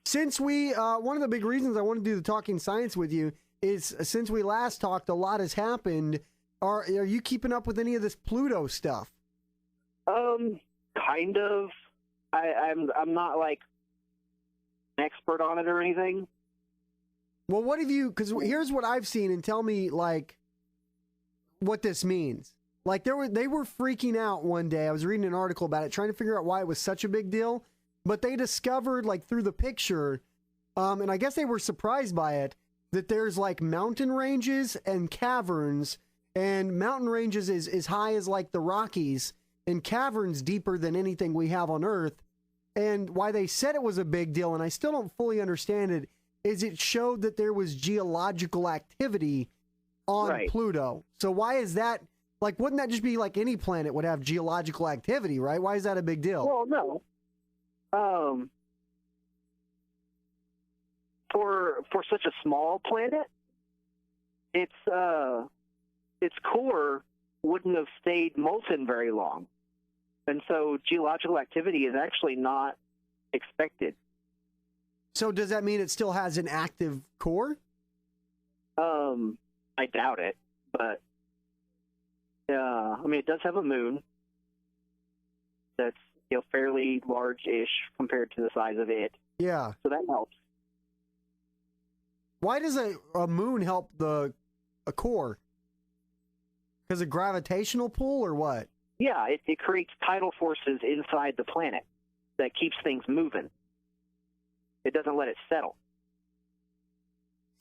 Since we, one of the big reasons I want to do the Talking Science with you is since we last talked, a lot has happened. Are you keeping up with any of this Pluto stuff? Kind of. I'm not like an expert on it or anything. Well, what have you, because here's what I've seen, and tell me, like, what this means. Like, they were freaking out one day. I was reading an article about it, trying to figure out why it was such a big deal. But they discovered, like, through the picture, and I guess they were surprised by it, that there's, like, mountain ranges and caverns, and mountain ranges is as high as, like, the Rockies, and caverns deeper than anything we have on Earth. And why they said it was a big deal, and I still don't fully understand it, is it showed that there was geological activity on Pluto. So why is that, like, wouldn't that just be like any planet would have geological activity, right? Why is that a big deal? Well, no. For such a small planet, its core wouldn't have stayed molten very long. And so geological activity is actually not expected. So does that mean it still has an active core? I doubt it, but I mean, it does have a moon that's, you know, fairly large-ish compared to the size of it. Yeah. So that helps. Why does a moon help a core? Because of gravitational pull or what? Yeah, it creates tidal forces inside the planet that keeps things moving. It doesn't let it settle.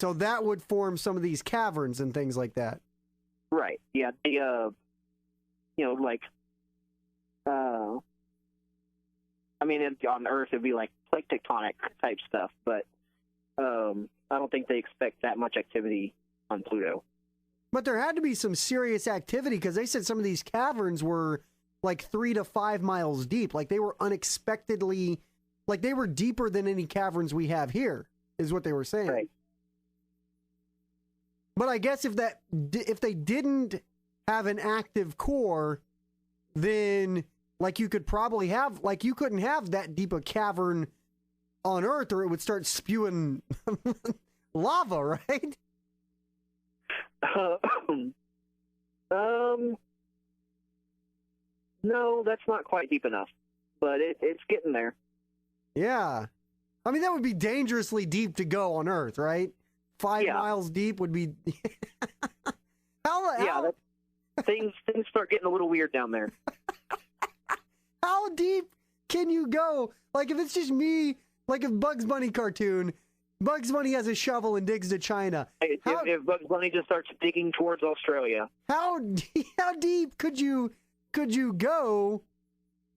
So that would form some of these caverns and things like that. Right. Yeah. The you know, like, I mean, on Earth it'd be like plate tectonic type stuff, but I don't think they expect that much activity on Pluto. But there had to be some serious activity because they said some of these caverns were like 3 to 5 miles deep. Like they were unexpectedly, like they were deeper than any caverns we have here, is what they were saying. Right. But I guess if they didn't have an active core, then like you could probably have, like you couldn't have that deep a cavern on Earth or it would start spewing lava, right? No, that's not quite deep enough, but it's getting there. Yeah. I mean, that would be dangerously deep to go on Earth, right? 5 miles deep would be... Things start getting a little weird down there. How deep can you go? Like, if it's just me, like if Bugs Bunny cartoon, Bugs Bunny has a shovel and digs to China. If Bugs Bunny just starts digging towards Australia. How deep could you go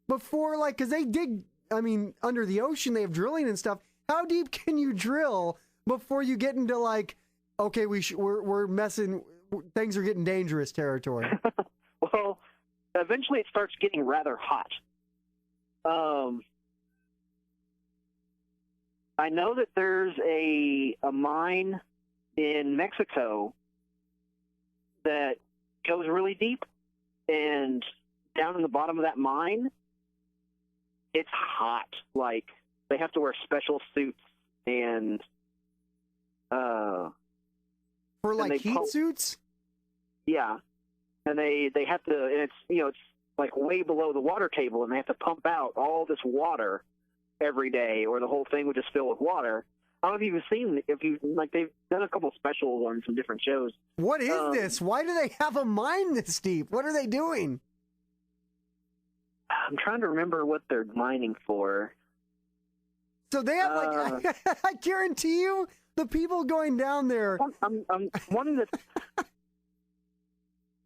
before, like, because they dig, I mean, under the ocean, they have drilling and stuff. How deep can you drill before you get into, like, okay, we're messing, things are getting dangerous territory? Well, eventually it starts getting rather hot. I know that there's a mine in Mexico that goes really deep, and down in the bottom of that mine, it's hot. Like, they have to wear special suits and for like heat suits? Yeah. And they have to, and it's, you know, it's like way below the water table, and they have to pump out all this water every day, or the whole thing would just fill with water. I don't know if you've seen, they've done a couple specials on some different shows. What is this? Why do they have a mine this deep? What are they doing? I'm trying to remember what they're mining for. So they have, like, I guarantee you, the people going down there. I'm wanting to.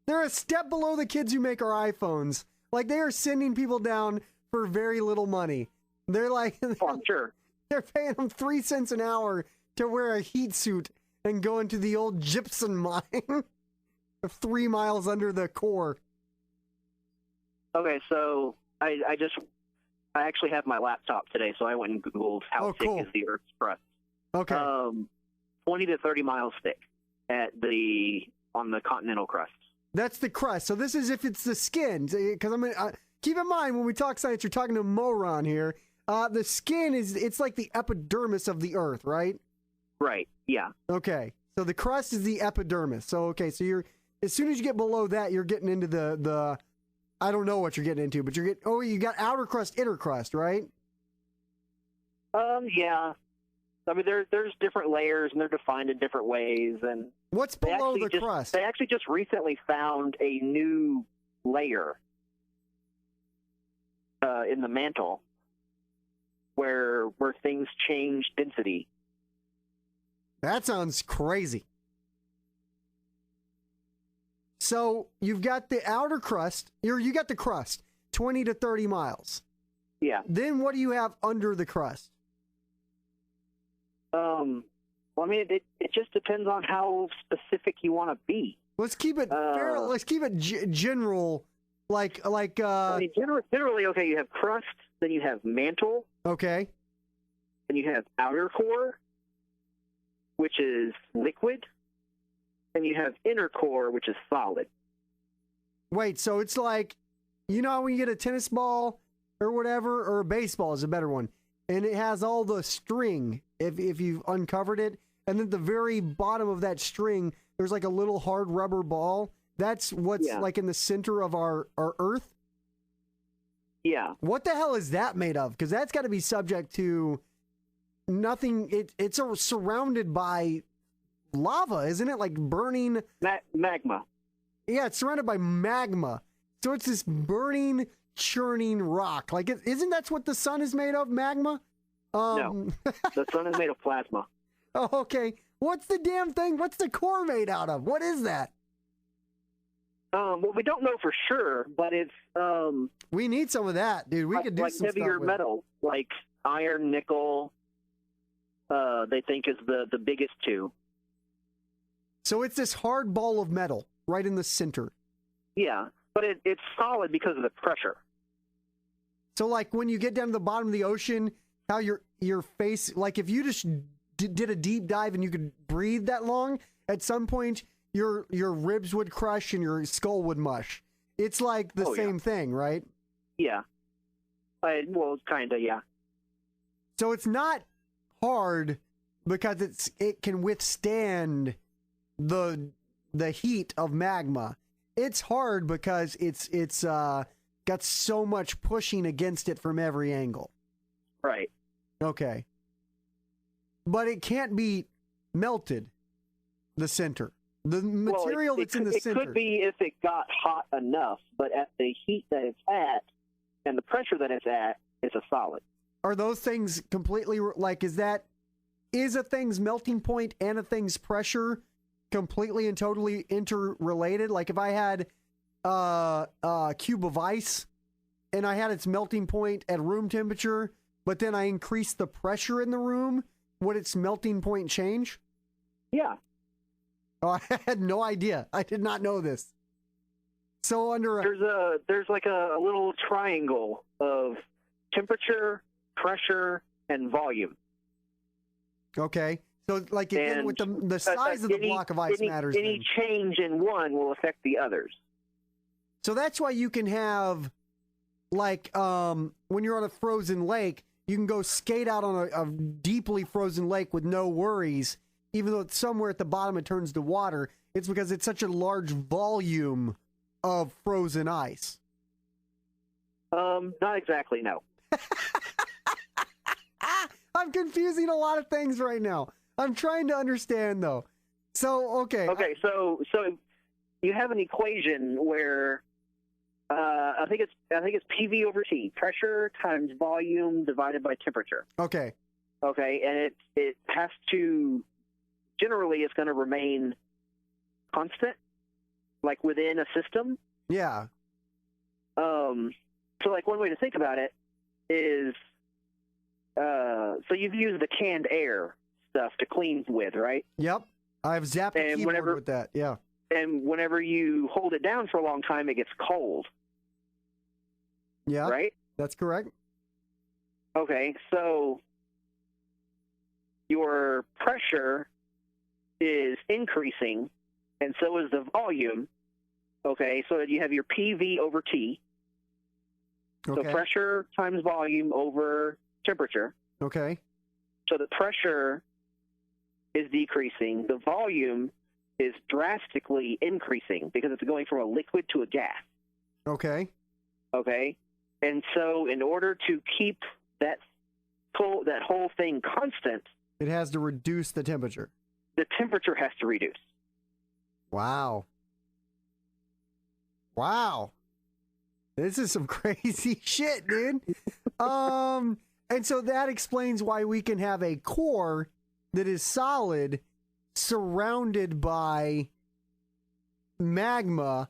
They're a step below the kids who make our iPhones. Like, they are sending people down for very little money. They're like, I'm sure. They're paying them 3 cents an hour to wear a heat suit and go into the old gypsum mine 3 miles under the core. Okay, so I actually have my laptop today, so I went and Googled how thick is the Earth's crust. Okay. 20 to 30 miles thick on the continental crust. That's the crust. So this is if it's the skin. Because keep in mind, when we talk science, you're talking to a moron here. The skin it's like the epidermis of the Earth, right? Right. Yeah. Okay. So the crust is the epidermis. So okay, so you're as soon as you get below that, you're getting into the I don't know what you're getting into, but you got outer crust, inner crust, right? Yeah. I mean, there's different layers, and they're defined in different ways. And what's below the crust? They actually just recently found a new layer in the mantle where things change density. That sounds crazy. So you've got the outer crust. You got the crust, 20 to 30 miles. Yeah. Then what do you have under the crust? Well, I mean, it just depends on how specific you want to be. Let's keep it fair. Let's keep it general. I mean, generally, okay, you have crust, then you have mantle. Okay. Then you have outer core, which is liquid. And you have inner core, which is solid. Wait, so it's like, you know when you get a tennis ball or whatever, or a baseball is a better one, and it has all the string, if you've uncovered it, and then at the very bottom of that string, there's like a little hard rubber ball. That's what's like in the center of our Earth? Yeah. What the hell is that made of? Because that's got to be subject to nothing. It's surrounded by lava, isn't it? Like burning... magma. Yeah, it's surrounded by magma. So it's this burning, churning rock. Like, isn't that what the sun is made of, magma? No, the sun is made of plasma. Oh, okay. What's the damn thing? What's the core made out of? What is that? Well, we don't know for sure, but it's... we need some of that, dude. We could do some heavier stuff with metal, like iron, nickel, they think is the biggest two. So it's this hard ball of metal right in the center. Yeah, but it's solid because of the pressure. So like when you get down to the bottom of the ocean, how your face, like if you just did a deep dive and you could breathe that long, at some point your ribs would crush and your skull would mush. It's like the same thing, right? Yeah. Well, kind of, yeah. So it's not hard because it can withstand the heat of magma. It's hard because it's got so much pushing against it from every angle. Right. Okay. But it can't be melted, the center. The material that's in the center. It could be if it got hot enough, but at the heat that it's at and the pressure that it's at, it's a solid. Are those things completely, like, is a thing's melting point and a thing's pressure completely and totally interrelated? Like if I had a cube of ice and I had its melting point at room temperature, but then I increased the pressure in the room, would its melting point change? Yeah. Oh, I had no idea. I did not know this. So there's like a little triangle of temperature, pressure, and volume. Okay. So like again, with the size of the block of ice matters. Any change in one will affect the others. So that's why you can have, like, when you're on a frozen lake, you can go skate out on a deeply frozen lake with no worries, even though it's somewhere at the bottom it turns to water. It's because it's such a large volume of frozen ice. Not exactly, no. I'm confusing a lot of things right now. I'm trying to understand, though. So, okay. Okay, so you have an equation where I think it's PV over T, pressure times volume divided by temperature. Okay. Okay, and it has to, generally it's going to remain constant, like within a system. Yeah. So like one way to think about it is, so you've used the canned air stuff to clean with, right? Yep. I've zapped the keyboard with that, yeah. And whenever you hold it down for a long time, it gets cold. Yeah. Right? That's correct. Okay, so your pressure is increasing, and so is the volume. Okay, so you have your PV over T. Okay. So pressure times volume over temperature. Okay. So the pressure is decreasing. The volume is drastically increasing because it's going from a liquid to a gas. Okay. Okay? And so in order to keep that whole thing constant, it has to reduce the temperature. The temperature has to reduce. Wow. Wow. This is some crazy shit, dude. And so that explains why we can have a core that is solid surrounded by magma.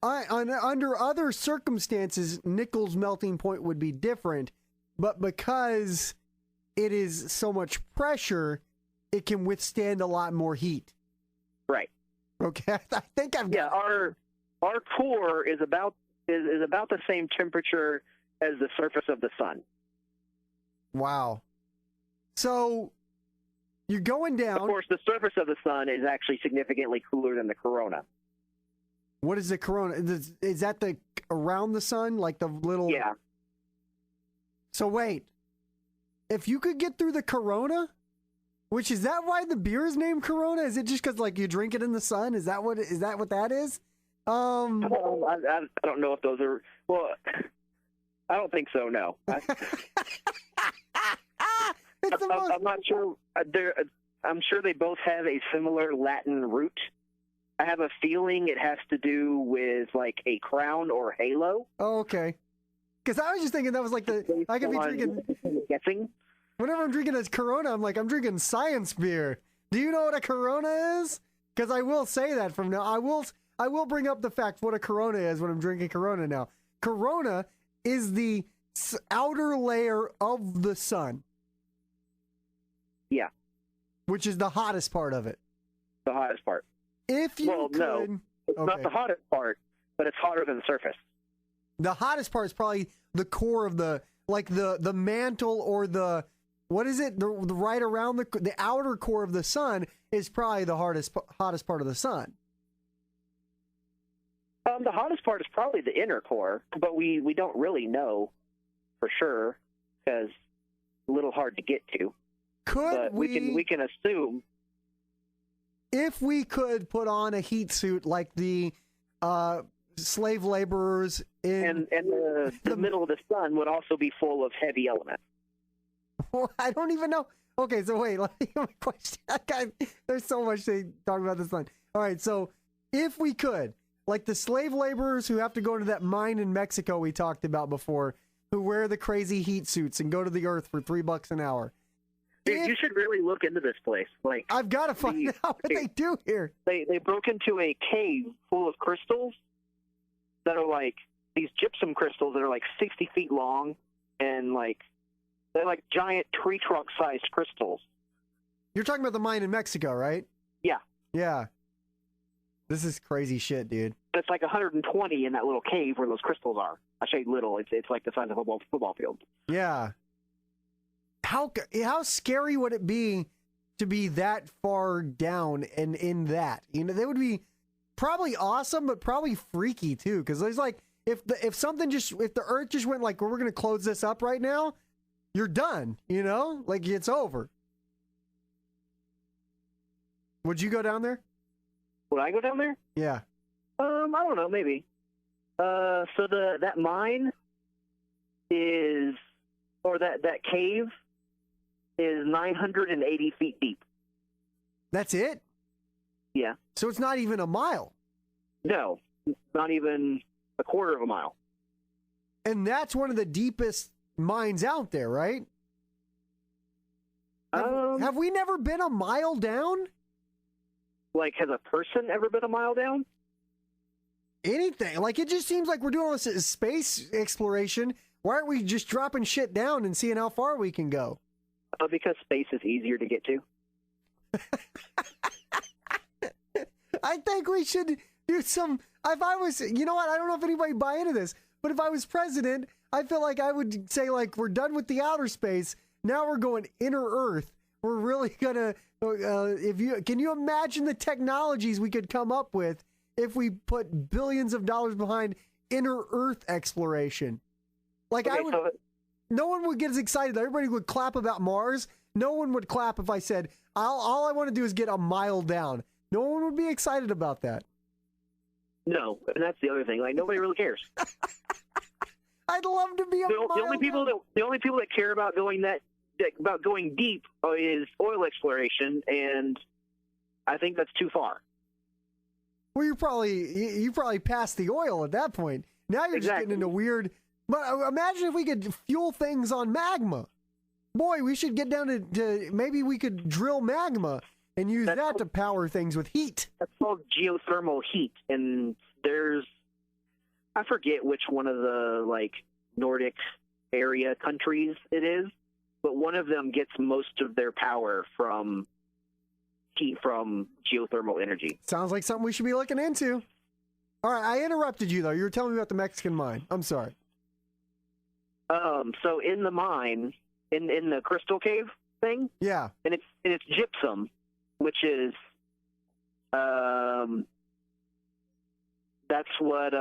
Under other circumstances, nickel's melting point would be different, but because it is so much pressure, it can withstand a lot more heat. Right. Okay. I think I've got our core is about the same temperature as the surface of the sun. Wow. So you're going down. Of course, the surface of the sun is actually significantly cooler than the corona. What is the corona? Is that the around the sun, like the little? Yeah. So wait, if you could get through the corona, which is that why the beer is named Corona? Is it just because like you drink it in the sun? Is that what that is? I don't know if those are. Well, I don't think so. No. I'm not sure. I'm sure they both have a similar Latin root. I have a feeling it has to do with like a crown or halo. Oh, okay. Because I was just thinking that was like I could be drinking. Guessing. Whenever I'm drinking a Corona, I'm like, I'm drinking science beer. Do you know what a Corona is? Because I will say that from now. I will bring up the fact what a Corona is when I'm drinking Corona now. Corona is the outer layer of the sun. Yeah. Which is the hottest part of it. The hottest part. If you could... No, it's not the hottest part, but it's hotter than the surface. The hottest part is probably the core of the mantle or the... What is it? The right around the outer core of the sun is probably the hottest part of the sun. The hottest part is probably the inner core, but we don't really know for sure because it's a little hard to get to. We can assume. If we could put on a heat suit like the slave laborers in... And the middle of the sun would also be full of heavy elements. Well, I don't even know. Okay, so wait, let me get my question. There's so much to talk about this one. All right, so if we could, like the slave laborers who have to go to that mine in Mexico we talked about before, who wear the crazy heat suits and go to the earth for $3 an hour. Dude, you should really look into this place. Like, I've got to find out what they do here. They broke into a cave full of crystals that are like these gypsum crystals that are like 60 feet long and like they're like giant tree trunk sized crystals. You're talking about the mine in Mexico, right? Yeah. Yeah. This is crazy shit, dude. It's like 120 in that little cave where those crystals are. I say little. It's like the size of a football field. Yeah. How scary would it be to be that far down and in that? You know, they would be probably awesome, but probably freaky too. Because there's like, if the earth just went like, we're going to close this up right now, you're done. You know, like it's over. Would you go down there? Would I go down there? Yeah. I don't know, maybe. So that mine is, or that cave is 980 feet deep. That's it? Yeah. So it's not even a mile? No, not even a quarter of a mile. And that's one of the deepest mines out there, right? Have we never been a mile down? Like, has a person ever been a mile down? Anything. Like, it just seems like we're doing all this space exploration. Why aren't we just dropping shit down and seeing how far we can go? Because space is easier to get to. I think we should do some... If I was... You know what? I don't know if anybody would buy into this, but if I was president, I feel like I would say, like, we're done with the outer space. Now we're going inner Earth. We're really going to... Can you imagine the technologies we could come up with if we put billions of dollars behind inner Earth exploration? Like, okay, no one would get as excited. Everybody would clap about Mars. No one would clap if I said, all I want to do is get a mile down. No one would be excited about that. No, and that's the other thing. Like, nobody really cares. I'd love to be a mile the only people down. the only people that care about going about going deep is oil exploration, and I think that's too far. Well, you probably passed the oil at that point. Now you're just getting into weird. But imagine if we could fuel things on magma. Boy, we should get down to maybe we could drill magma and use that to power things with heat. That's called geothermal heat, and I forget which one of the like Nordic area countries it is, but one of them gets most of their power from heat from geothermal energy. Sounds like something we should be looking into. All right, I interrupted you though. You were telling me about the Mexican mine. I'm sorry. So in the mine, in the crystal cave thing, yeah, and it's gypsum, which is that's what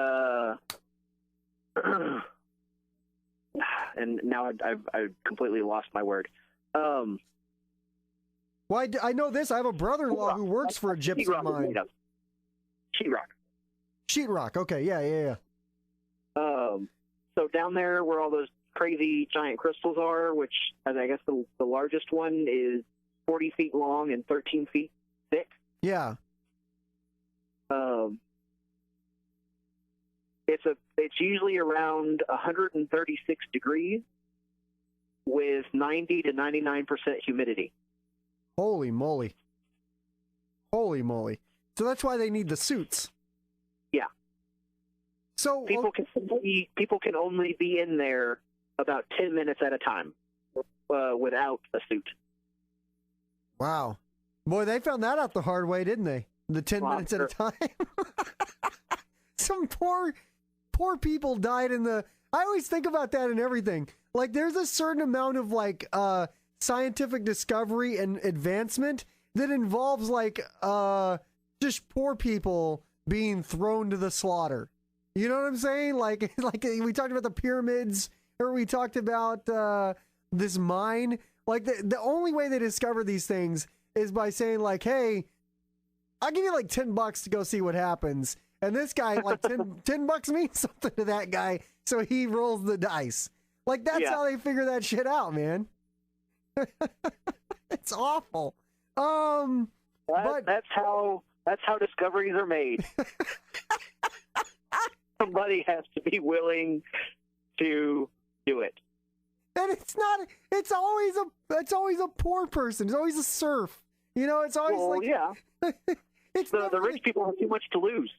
and now I've completely lost my word. Well, I know this. I have a brother-in-law who works for a gypsum mine. Sheetrock. Sheetrock. Okay. Yeah. So down there where all those crazy giant crystals are, which I guess the largest one is 40 feet long and 13 feet thick. Yeah. It's usually around 136 degrees with 90 to 99% humidity. Holy moly. Holy moly. So that's why they need the suits. Yeah. So people can only be in there about 10 minutes at a time without a suit. Wow. Boy, they found that out the hard way, didn't they? The 10 minutes at a time. Some poor people died in the... I always think about that in everything. Like, there's a certain amount of, like, scientific discovery and advancement that involves, like, just poor people being thrown to the slaughter. You know what I'm saying? Like we talked about the pyramids, or we talked about this mine. Like, the only way they discover these things is by saying, like, hey, I'll give you, like, $10 to go see what happens. And this guy, like, $10 means something to that guy, so he rolls the dice. Like, that's how they figure that shit out, man. It's awful. But that's how discoveries are made. Somebody has to be willing to do it. And it's always a poor person. It's always a serf. You know, it's always it's the rich people have too much to lose.